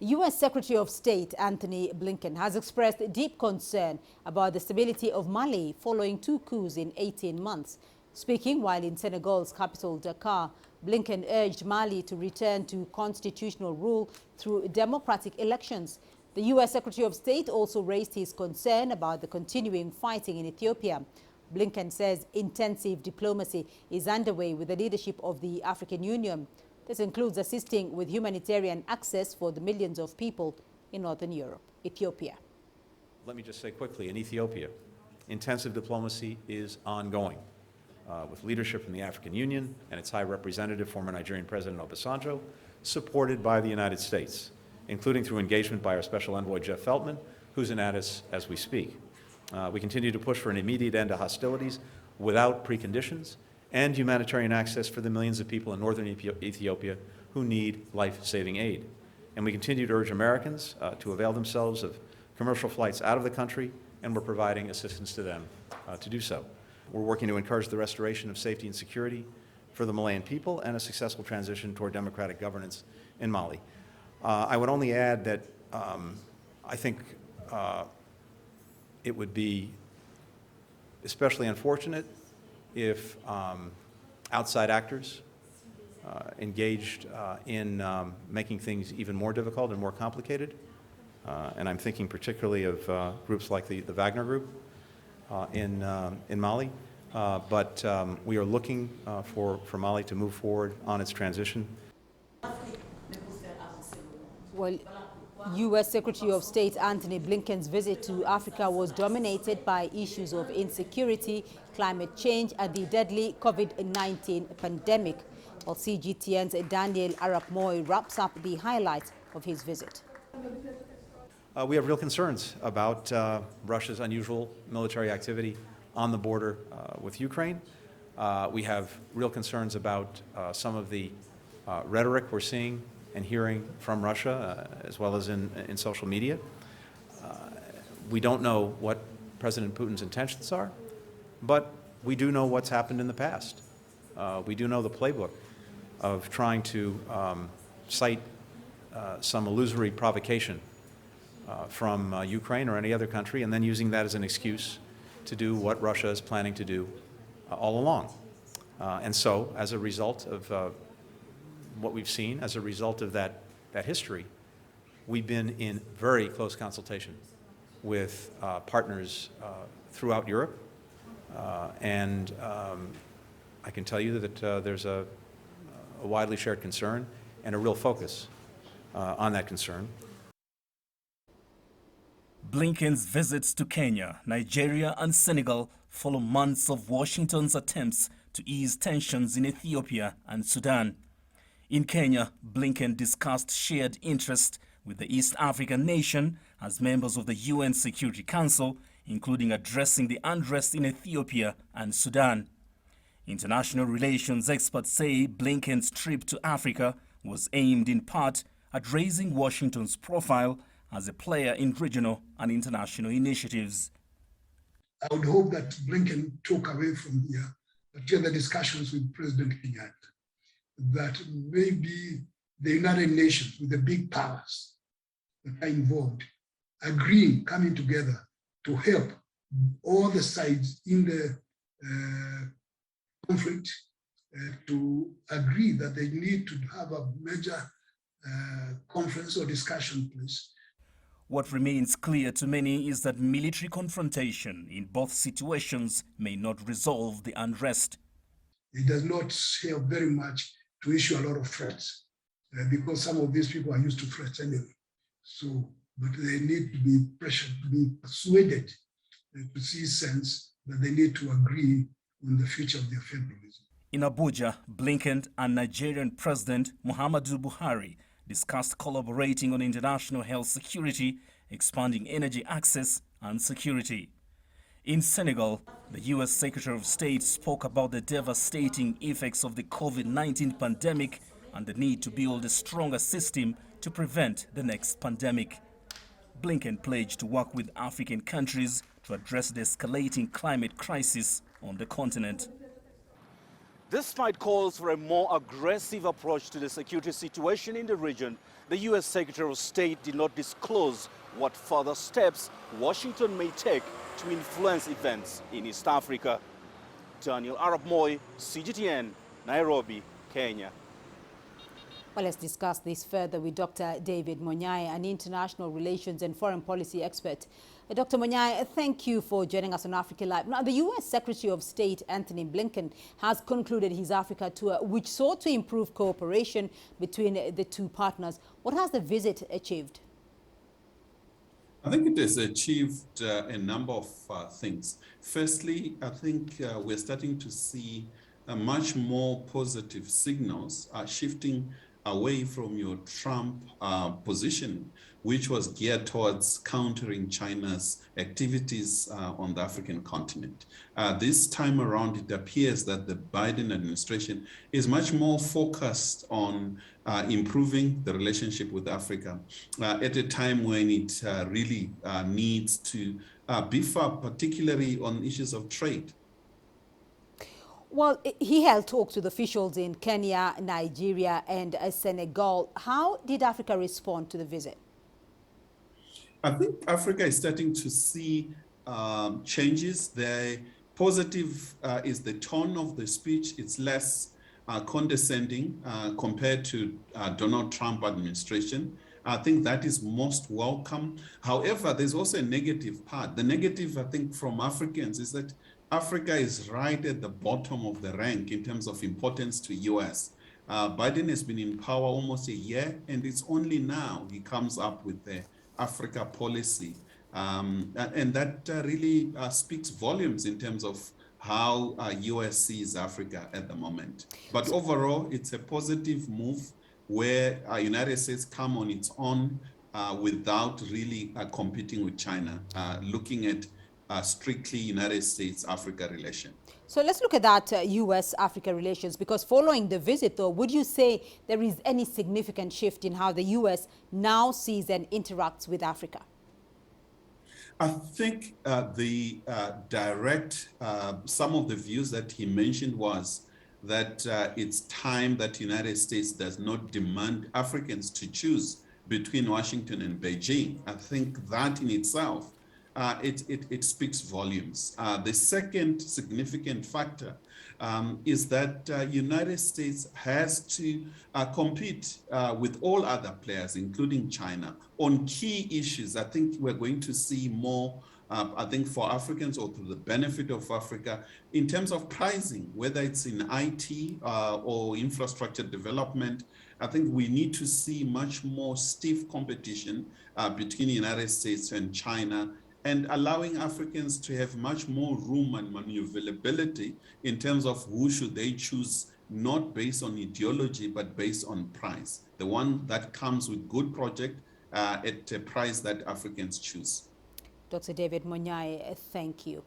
U.S. Secretary of State Antony Blinken has expressed deep concern about the stability of Mali following 2 coups in 18 months. Speaking while in Senegal's capital, Dakar, Blinken urged Mali to return to constitutional rule through democratic elections. The U.S. Secretary of State also raised his concern about the continuing fighting in Ethiopia. Blinken says intensive diplomacy is underway with the leadership of the African Union. This includes assisting with humanitarian access for the millions of people in northern Europe. Ethiopia. Let me just say quickly, in Ethiopia, intensive diplomacy is ongoing with leadership from the African Union and its High Representative, former Nigerian President Obasanjo, supported by the United States, including through engagement by our Special Envoy Jeff Feltman, who's in Addis as we speak. We continue to push for an immediate end to hostilities without preconditions and humanitarian access for the millions of people in northern Ethiopia who need life-saving aid. And we continue to urge Americans to avail themselves of commercial flights out of the country, and we're providing assistance to them to do so. We're working to encourage the restoration of safety and security for the Malayan people and a successful transition toward democratic governance in Mali. I would only add that I think it would be especially unfortunate if outside actors engaged in making things even more difficult and more complicated. And I'm thinking particularly of groups like the Wagner Group in Mali. But we are looking for Mali to move forward on its transition. Well, U.S. Secretary of State Antony Blinken's visit to Africa was dominated by issues of insecurity, climate change, and the deadly COVID-19 pandemic. While CGTN's Daniel Arap Moy wraps up the highlights of his visit. We have real concerns about Russia's unusual military activity on the border with Ukraine. We have real concerns about some of the rhetoric we're seeing and hearing from Russia, as well as in social media. We don't know what President Putin's intentions are, but we do know what's happened in the past. We do know the playbook of trying to cite some illusory provocation from Ukraine or any other country, and then using that as an excuse to do what Russia is planning to do all along. And so, as a result of what we've seen, as a result of that history, we've been in very close consultation with partners throughout Europe. And I can tell you that there's a widely shared concern and a real focus on that concern. Blinken's visits to Kenya, Nigeria and Senegal follow months of Washington's attempts to ease tensions in Ethiopia and Sudan. In Kenya, Blinken discussed shared interest with the East African nation as members of the UN Security Council, including addressing the unrest in Ethiopia and Sudan. International relations experts say Blinken's trip to Africa was aimed in part at raising Washington's profile as a player in regional and international initiatives. I would hope that Blinken took away from here the discussions with President Kenyatta, that maybe the United Nations, with the big powers that are involved, agreeing, coming together to help all the sides in the conflict to agree that they need to have a major conference or discussion place. What remains clear to many is that military confrontation in both situations may not resolve the unrest. It does not help very much to issue a lot of threats because some of these people are used to threats anyway. So, but they need to be pressured, to be persuaded to see sense that they need to agree on the future of their federalism. In Abuja, Blinken and Nigerian President Muhammadu Buhari discussed collaborating on international health security, expanding energy access and security. In Senegal, the U.S. Secretary of State spoke about the devastating effects of the COVID-19 pandemic and the need to build a stronger system to prevent the next pandemic. Blinken pledged to work with African countries to address the escalating climate crisis on the continent. Despite calls for a more aggressive approach to the security situation in the region, the U.S. Secretary of State did not disclose what further steps Washington may take to influence events in East Africa. Daniel Arap Moi, CGTN, Nairobi, Kenya. Well, let's discuss this further with Dr. David Monyae, an international relations and foreign policy expert. Dr. Monyae, thank you for joining us on Africa Live. Now, the U.S. Secretary of State Antony Blinken has concluded his Africa tour, which sought to improve cooperation between the two partners. What has the visit achieved? I think it has achieved a number of things. Firstly, I think we're starting to see much more positive signals shifting away from your Trump position, which was geared towards countering China's activities on the African continent. This time around, it appears that the Biden administration is much more focused on improving the relationship with Africa at a time when it really needs to beef up, particularly on issues of trade. Well, he held talks with officials in Kenya, Nigeria, and Senegal. How did Africa respond to the visit? I think Africa is starting to see changes. The positive is the tone of the speech. It's less condescending compared to Donald Trump administration. I think that is most welcome. However, there's also a negative part. The negative, I think, from Africans is that Africa is right at the bottom of the rank in terms of importance to US. Biden has been in power almost a year, and it's only now he comes up with the Africa policy. And that really speaks volumes in terms of how US sees Africa at the moment. But overall, it's a positive move where United States come on its own without really competing with China, looking at strictly United States-Africa relation. So let's look at that U.S.-Africa relations, because following the visit, though, would you say there is any significant shift in how the U.S. now sees and interacts with Africa? I think the direct, some of the views that he mentioned was that it's time that the United States does not demand Africans to choose between Washington and Beijing. I think that in itself it speaks volumes. The second significant factor is that United States has to compete with all other players, including China, on key issues. I think we're going to see more, I think, for Africans or to the benefit of Africa in terms of pricing, whether it's in IT or infrastructure development. I think we need to see much more stiff competition between the United States and China, and allowing Africans to have much more room and maneuverability in terms of who should they choose, not based on ideology, but based on price. The one that comes with good project at a price that Africans choose. Dr. David Monyae, thank you.